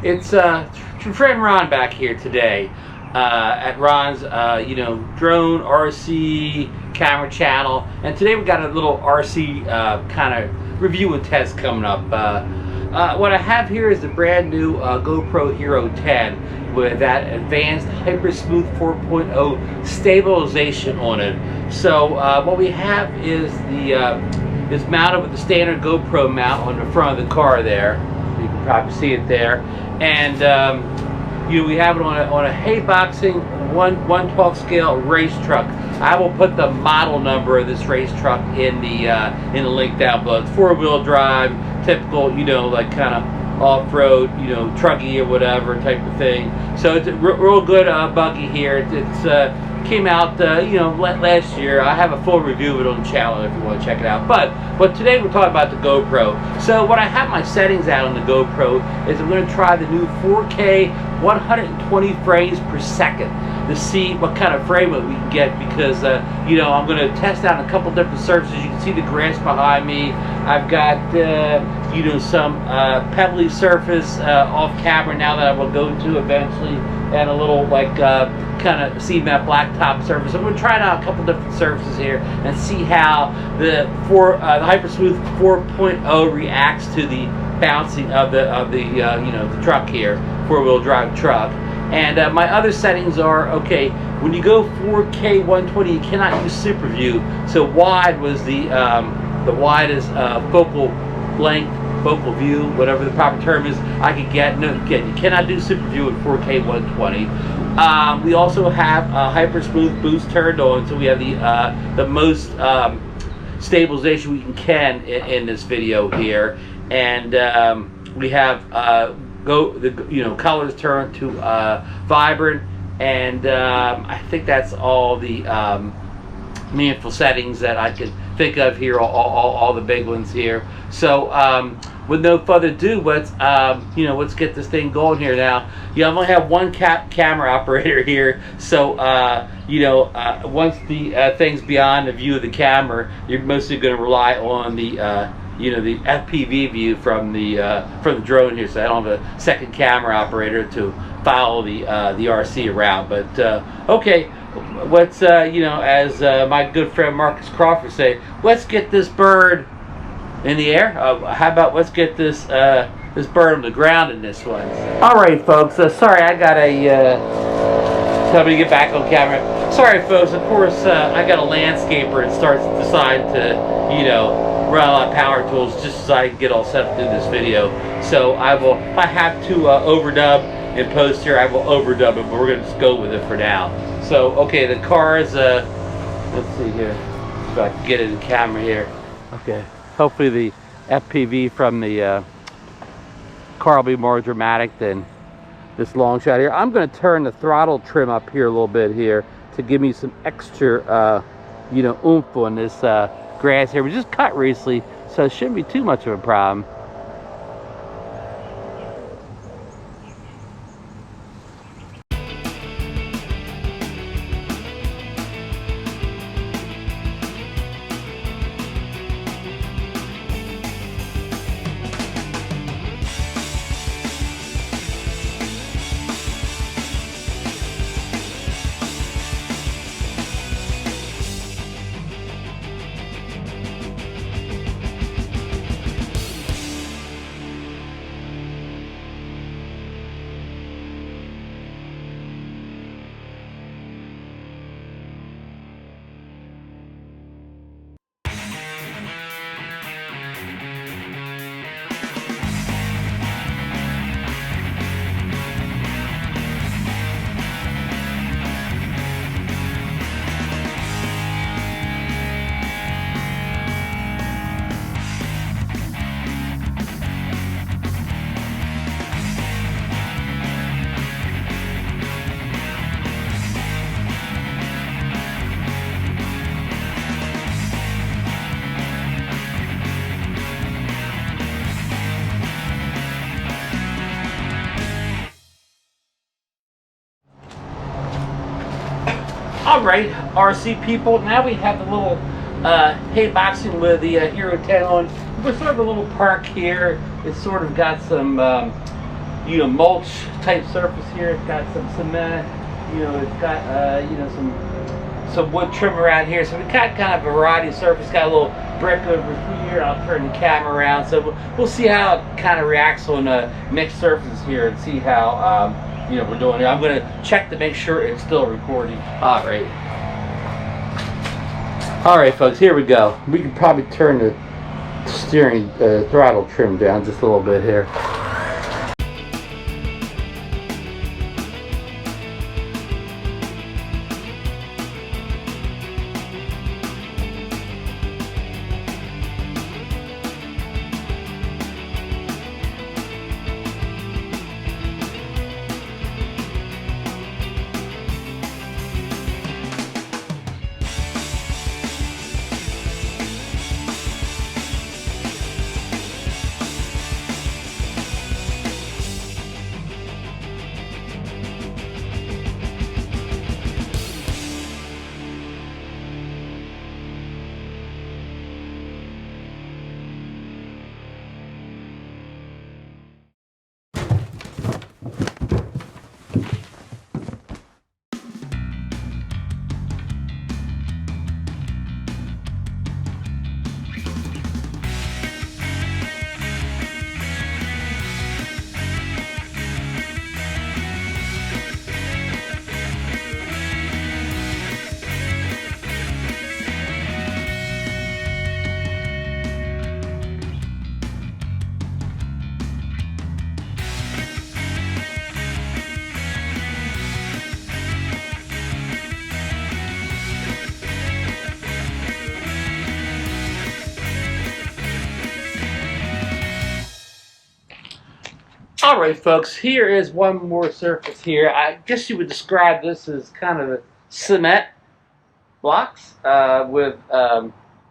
It's your friend Ron back here today at Ron's drone RC camera channel, and today we got a little RC kind of review and test coming up. What I have here is the brand new GoPro Hero 10 with that advanced HyperSmooth 4.0 stabilization on it. So what we have is it's mounted with the standard GoPro mount on the front of the car there. You can probably see it there, and we have it on a Haiboxing 1/12 scale race truck. I will put the model number of this race truck in the link down below. It's 4-wheel drive, typical, like kind of off-road, trucky or whatever type of thing. So it's a real good buggy here. It's came out last year. I have a full review of it on the channel if you want to check it out. But today we're talking about the GoPro. So what I have my settings out on the GoPro is I'm going to try the new 4K 120 frames per second to see what kind of frame rate we can get, because I'm going to test out a couple different surfaces. You can see the grass behind me. I've got some pebbly surface off camera now that I will go to eventually, and a little kind of cement blacktop surface. I'm going to try out a couple different surfaces here and see how the HyperSmooth 4.0 reacts to the bouncing of the truck here, 4-wheel drive truck. And my other settings are, okay, when you go 4K 120, you cannot use super view. So wide was the widest focal length, focal view, whatever the proper term is, I could get. No, again, you cannot do super view at 4K 120. We also have HyperSmooth boost turned on, so we have the most stabilization we can in this video here, and we have colors turned to vibrant, and I think that's all the meaningful settings that I can think of here, all the big ones here. So with no further ado, let's get this thing going here now. I only have one camera operator here, so once the thing's beyond the view of the camera, you're mostly going to rely on the the FPV view from the drone here. So I don't have a second camera operator to follow the RC around. But okay, let's as my good friend Marcus Crawford say, let's get this bird in the air. How about let's get this bird on the ground in this one. All right, folks. Sorry, I got tell me to get back on camera. Sorry, folks. Of course, I got a landscaper and decide to run a lot of power tools just as I get all set up to this video. So if I have to overdub in post here, I will overdub it, but we're gonna just go with it for now. So okay, the car is let's see here if I can get it in camera here. Okay, hopefully the FPV from the car will be more dramatic than this long shot here. I'm going to turn the throttle trim up here a little bit here to give me some extra oomph on this grass here. We just cut recently, so it shouldn't be too much of a problem. Alright, RC people, now we have the little Haiboxing with the Hero 10 on. We're sort of a little park here. It's sort of got some mulch type surface here. It's got some cement, it's got some wood trim around here. So we got kind of a variety of surface. Got a little brick over here. I'll turn the camera around. So we'll see how it kind of reacts on mixed surfaces here and see how we're doing it. I'm going to check to make sure it's still recording. All right, folks, here we go. We can probably turn the steering throttle trim down just a little bit here. Alright, folks, here is one more surface here. I guess you would describe this as kind of a cement blocks with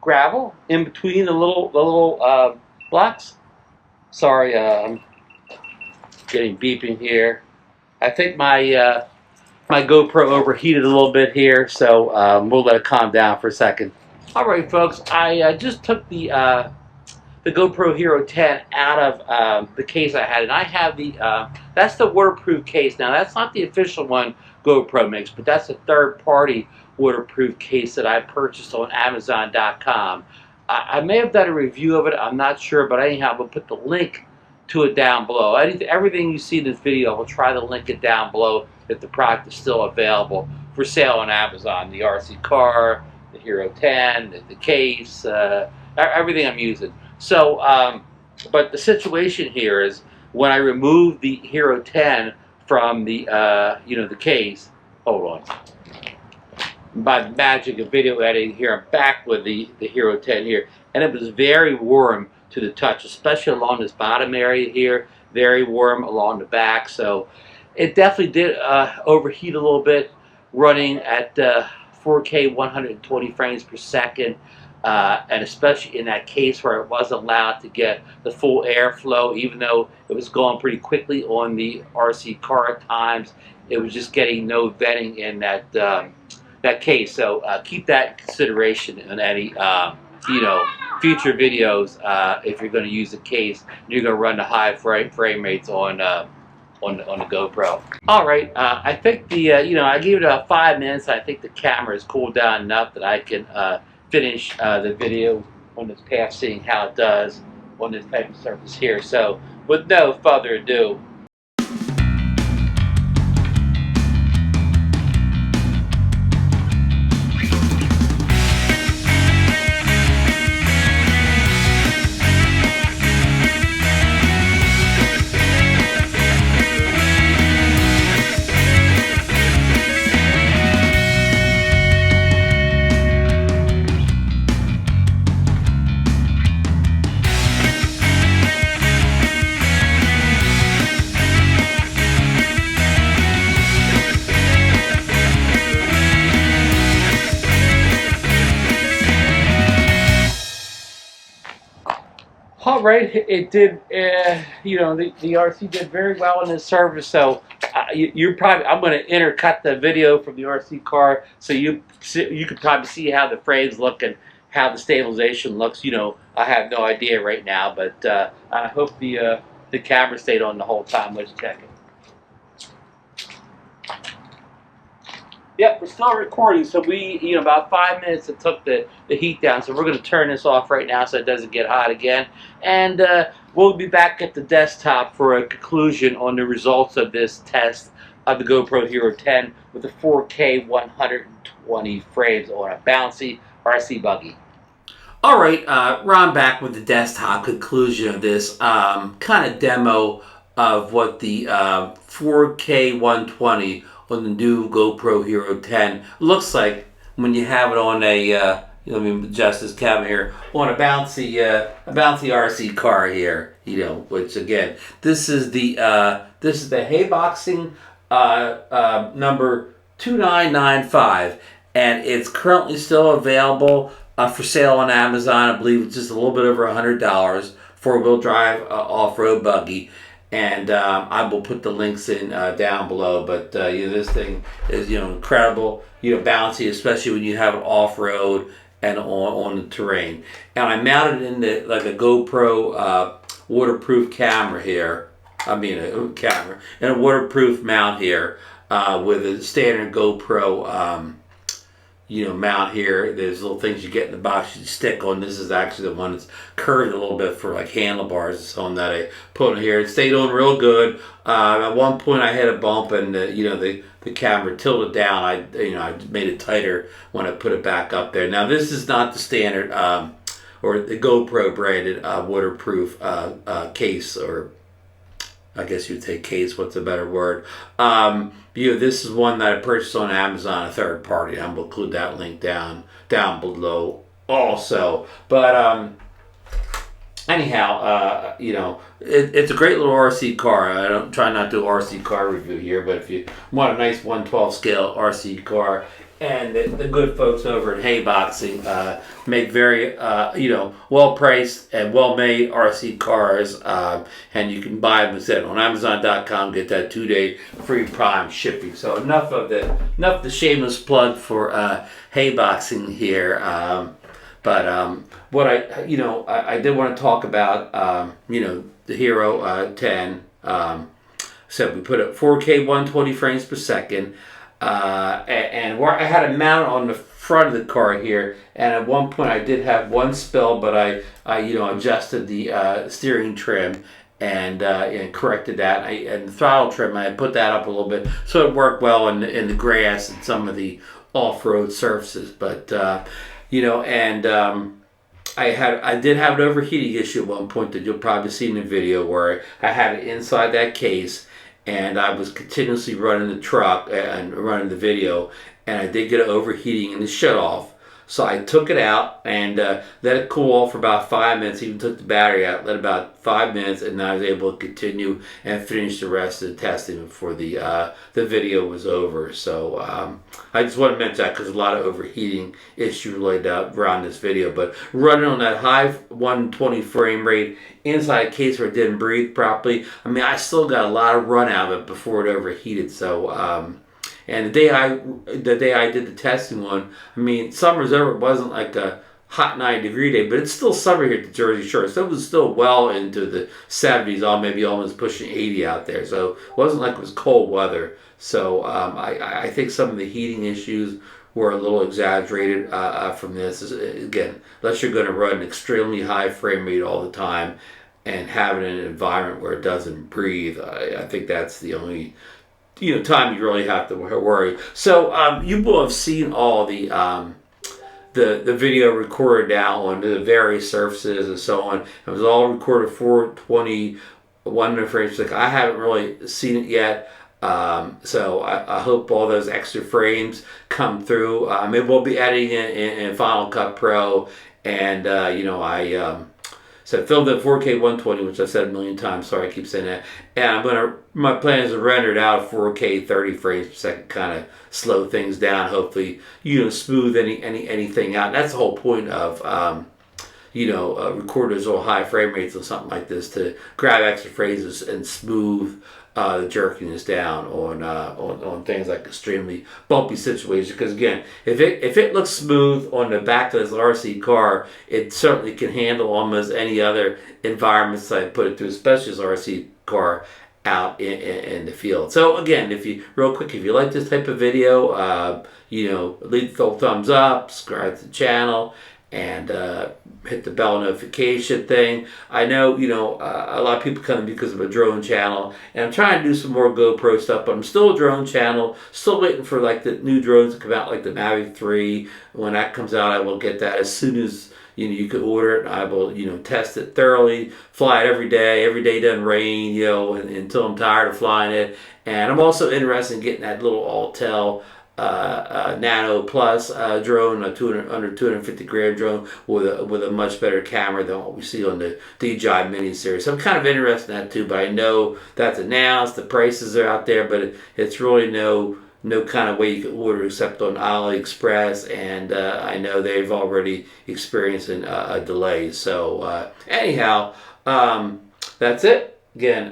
gravel in between the little blocks. Sorry, I'm getting beeping here. I think my my GoPro overheated a little bit here, so we'll let it calm down for a second. Alright, folks, I just took the GoPro Hero 10 out of the case I had, and I have that's the waterproof case. Now that's not the official one GoPro makes, but that's a third-party waterproof case that I purchased on Amazon.com. I may have done a review of it, I'm not sure, but anyhow, we'll put the link to it down below. Everything you see in this video, we'll try to link it down below if the product is still available for sale on Amazon. The RC car, the Hero 10, the case, everything I'm using. So, but the situation here is when I removed the Hero 10 from the the case. Hold on. By the magic of video editing here, I'm back with the Hero 10 here, and it was very warm to the touch, especially along this bottom area here. Very warm along the back, so it definitely did overheat a little bit, running at 4K 120 frames per second. And especially in that case where it wasn't allowed to get the full airflow, even though it was going pretty quickly on the RC car at times, it was just getting no venting in that that case. So keep that in consideration in any future videos if you're going to use a case. You're going to run the high frame rates on the GoPro. All right, I think I gave it about 5 minutes. I think the camera has cooled down enough that I can finish the video on this path, seeing how it does on this type of surface here. So with no further ado, all right, it did. The RC did very well in this service. So you're probably, I'm going to intercut the video from the RC car, so you could probably see how the frames look and how the stabilization looks. I have no idea right now, but I hope the the camera stayed on the whole time. Let's check it. Yep, we're still recording. So we, about 5 minutes it took the heat down. So we're going to turn this off right now so it doesn't get hot again. And we'll be back at the desktop for a conclusion on the results of this test of the GoPro Hero 10 with a 4K 120 frames on a bouncy RC buggy. All right, Ron back with the desktop conclusion of this kind of demo of what the 4K 120 on the new GoPro Hero 10 looks like when you have it on a, let me adjust this camera here, on a bouncy RC car here, which again, this is the Haiboxing number 2995, and it's currently still available for sale on Amazon. I believe it's just a little bit over $100, four-wheel drive off-road buggy. And I will put the links in down below. But this thing is incredible, bouncy, especially when you have it off-road and on the terrain. And I mounted it in like a GoPro waterproof camera here. I mean a camera and a waterproof mount here with a standard GoPro mount here. There's little things you get in the box you stick on. This is actually the one that's curved a little bit for like handlebars. It's on that I put in here. It stayed on real good. At one point I hit a bump and the camera tilted down. I made it tighter when I put it back up there. Now this is not the standard or the GoPro branded waterproof case, or I guess you'd say case, what's a better word? This is one that I purchased on Amazon, a third party. I'm going to include that link down below also. But anyhow, it's a great little RC car. I don't try not to do RC car review here, but if you want a nice 112 scale RC car, and the good folks over at Haiboxing make very, well-priced and well-made RC cars, and you can buy them on Amazon.com. Get that 2-day free Prime shipping. So enough of the shameless plug for Haiboxing here. But what I did want to talk about, the Hero 10. So we put it 4K 120 frames per second. And where I had it mounted on the front of the car here, and at one point I did have one spill, but I adjusted the steering trim and corrected that. And the throttle trim, I put that up a little bit so it worked well in the grass and some of the off-road surfaces. But I did have an overheating issue at one point that you'll probably see in the video, where I had it inside that case. And I was continuously running the truck and running the video, and I did get an overheating in the shut off. So I took it out and let it cool off for about 5 minutes. Even took the battery out, let about 5 minutes, and I was able to continue and finish the rest of the testing before the video was over. So I just want to mention that because there's a lot of overheating issues laid out around this video. But running on that high 120 frame rate inside a case where it didn't breathe properly, I still got a lot of run out of it before it overheated. So and the day I did the testing one, summer's over. It wasn't like a hot 90-degree day, but it's still summer here at the Jersey Shore. So it was still well into the 70s, maybe almost pushing 80 out there. So it wasn't like it was cold weather. So I think some of the heating issues were a little exaggerated from this. Again, unless you're going to run an extremely high frame rate all the time and have it in an environment where it doesn't breathe, I think that's the only time you really have to worry. So you will have seen all the video recorded now on the various surfaces and so on. It was all recorded 420 1 frames per second. I haven't really seen it yet. So I hope all those extra frames come through. Maybe we'll be editing it in Final Cut Pro, and so filmed at 4K 120, which I've said a million times. Sorry, I keep saying that. And my plan is to render it out at 4K 30 frames per second, kind of slow things down. Hopefully, smooth anything out. And that's the whole point of recorders or high frame rates or something like this, to grab extra frames and smooth the jerkiness down on things like extremely bumpy situations. Because again, if it looks smooth on the back of this RC car, it certainly can handle almost any other environments I put it through, especially this RC car out in the field. So again, if you like this type of video, leave the thumbs up, subscribe to the channel, and hit the bell notification thing. I know, a lot of people come because of a drone channel, and I'm trying to do some more GoPro stuff, but I'm still a drone channel, still waiting for like the new drones to come out, like the Mavic 3. When that comes out, I will get that as soon as you can order it. I will, test it thoroughly, fly it every day doesn't rain, until I'm tired of flying it. And I'm also interested in getting that little Autel Nano Plus drone, under 250 gram drone with a much better camera than what we see on the DJI mini series. So I'm kind of interested in that too, but I know that's announced, the prices are out there, but it's really no kind of way you can order except on AliExpress, and I know they've already experienced a delay. So anyhow, that's it. Again,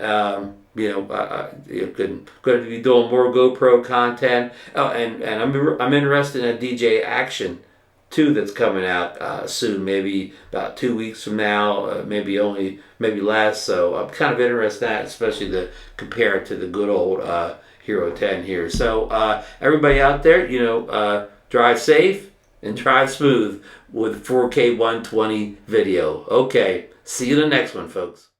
going to be doing more GoPro content. Oh, and I'm interested in a DJ Action 2 that's coming out soon, maybe about 2 weeks from now, maybe less. So I'm kind of interested in that, especially to compare it to the good old Hero 10 here. So everybody out there, drive safe and drive smooth with 4K 120 video. Okay, see you in the next one, folks.